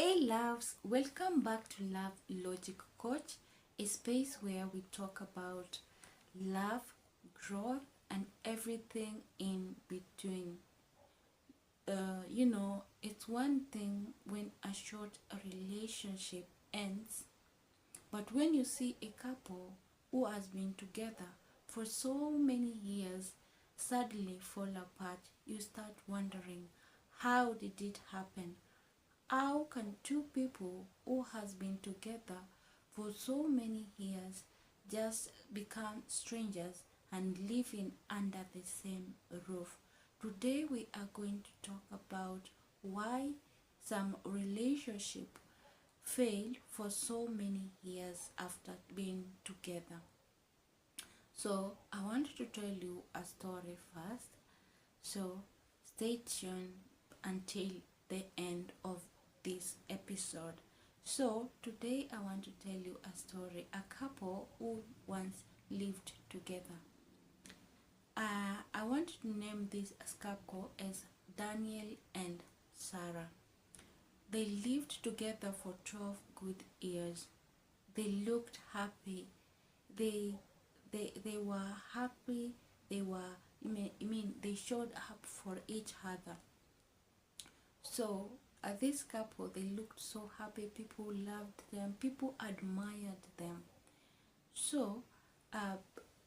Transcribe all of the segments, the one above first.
Hey loves, welcome back to Love Logic Coach, a space where we talk about love, growth, and everything in between. It's one thing when a short relationship ends, but when you see a couple who has been together for so many years suddenly fall apart, you start wondering, how did it happen? How can two people who has been together for so many years just become strangers and living under the same roof? Today we are going to talk about why some relationship fail for so many years after being together. So I want to tell you a story first. So stay tuned until the end of this episode. So today I want to tell you a story. A couple who once lived together. I want to name this couple as Daniel and Sarah. They lived together for 12 good years. They looked happy. They they were happy. They were they showed up for each other. So this couple, they looked so happy. People loved them. People admired them. So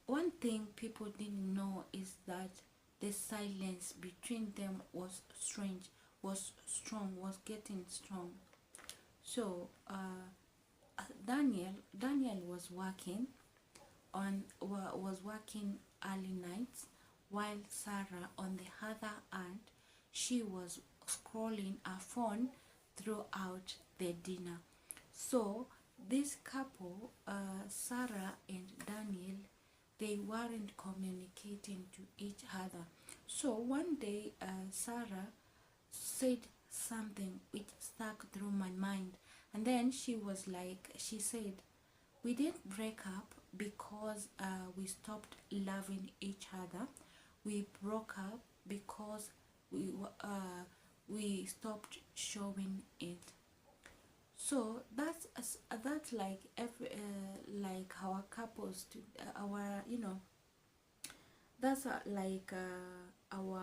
one thing people didn't know is that the silence between them was strange, was strong, was getting strong. So Daniel was working early nights, while Sarah, on the other hand, she was scrolling her phone throughout the dinner. So this couple, Sarah and Daniel, they weren't communicating to each other. So one day, Sarah said something which stuck through my mind, and then she said, we didn't break up because we stopped loving each other. We broke up because we stopped showing it. So that's like like our couples to our that's like our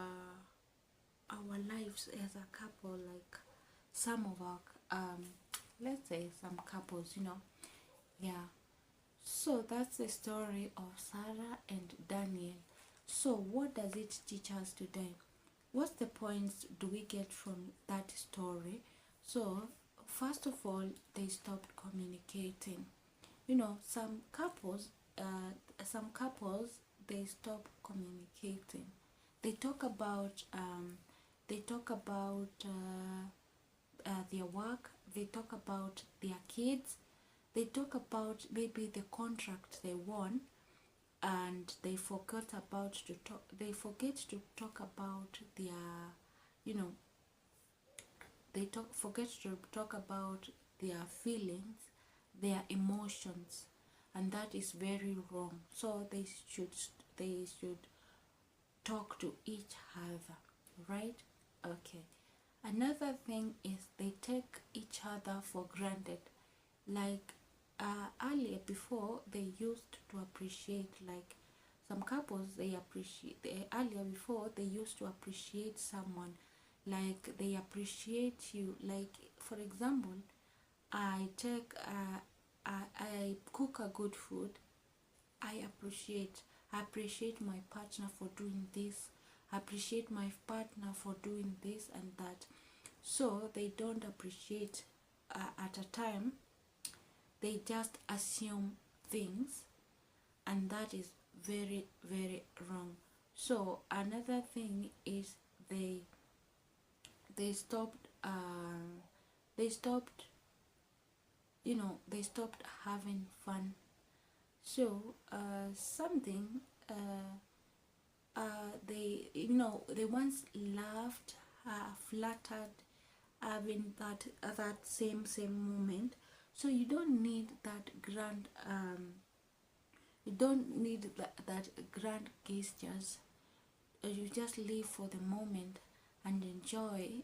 lives as a couple. Like some of our let's say some couples, yeah. So that's the story of Sarah and Daniel. So what does it teach us today? What's the points do we get from that story? So first of all, they stopped communicating. Some couples, they stop communicating. They talk about their work. They talk about their kids. They talk about maybe the contract they won, and they forget to talk about their forget to talk about their feelings, their emotions, and that is very wrong. So they should talk to each other, right? Okay. Another thing is they take each other for granted. Like earlier, before, they used to appreciate, like some couples, earlier before, they used to appreciate someone. Like they appreciate you. Like for example, I take I cook a good food. I appreciate my partner for doing this. I appreciate my partner for doing this and that. So they don't appreciate at a time. They just assume things, and that is very, very wrong. So another thing is they stopped they stopped they stopped having fun. So something they once laughed, flattered, having that same moment. So you don't need that grand gestures. You just live for the moment and enjoy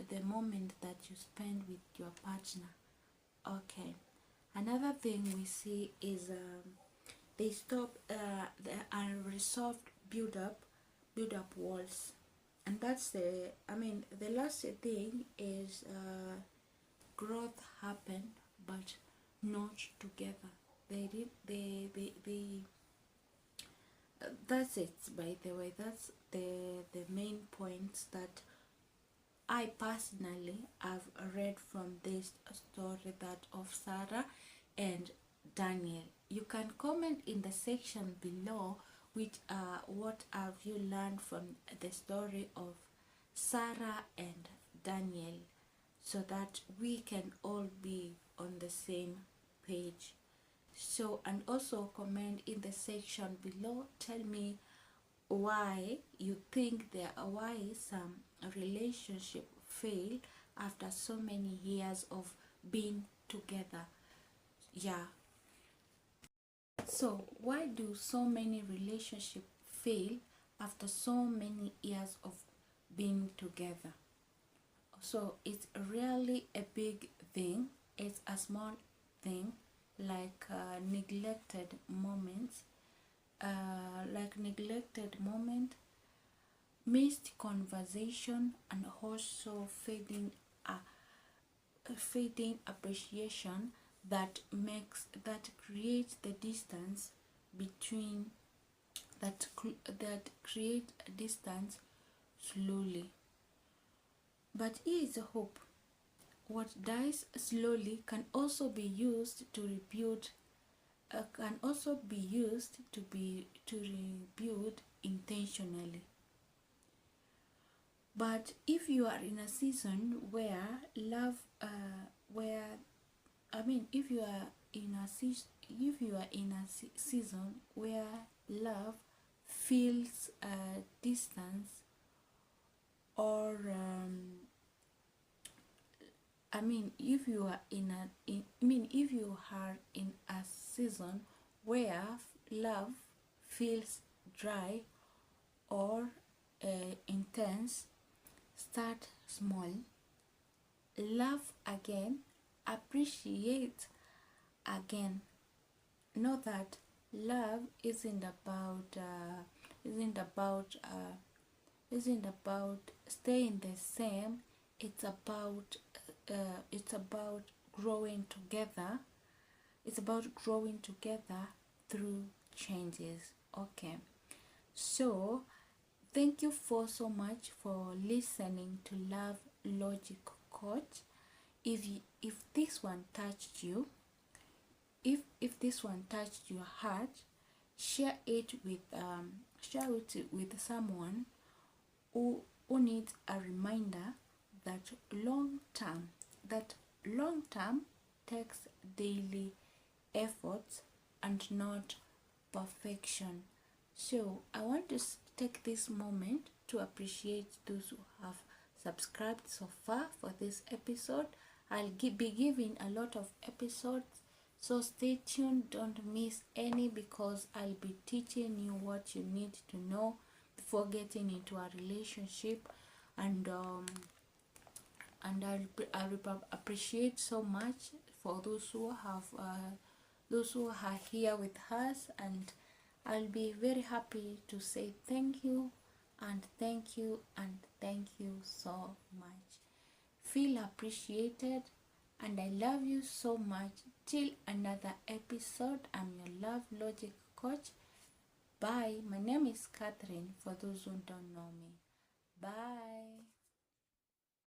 the moment that you spend with your partner. Okay. Another thing we see is they stop the unresolved build up walls, and that's the last thing is growth happen, but not together. They that's it. By the way, that's the main points that I personally have read from this story, that of Sarah and Daniel. You can comment in the section below which what have you learned from the story of Sarah and Daniel, so that we can all be on the same page. So, and also comment in the section below, tell me why you think why some relationship fail after so many years of being together. Yeah, so why do so many relationships fail after so many years of being together? So it's really a big thing, it's a small thing, like neglected moments, missed conversation, and also fading appreciation that creates the distance between that create a distance slowly. But here is a hope. What dies slowly can also be used to rebuild to rebuild intentionally. But if you are in a season where love if you are in a season where love feels distance, or if you are if you are in a season where love feels dry or intense, start small. Love again, appreciate again. Know that love isn't about staying the same. It's about growing together. It's about growing together through changes. Okay, so thank you for so much for listening to Love Logic Coach. If this one touched you, if this one touched your heart, share it with someone who needs a reminder that long term takes daily efforts and not perfection. So I want to take this moment to appreciate those who have subscribed so far for this episode. I'll be giving a lot of episodes, so stay tuned, don't miss any, because I'll be teaching you what you need to know before getting into a relationship. And I appreciate so much for those who are here with us, and I'll be very happy to say thank you and thank you and thank you so much. Feel appreciated, and I love you so much. Till another episode, I'm your Love Logic Coach. Bye. My name is Catherine, for those who don't know me. Bye.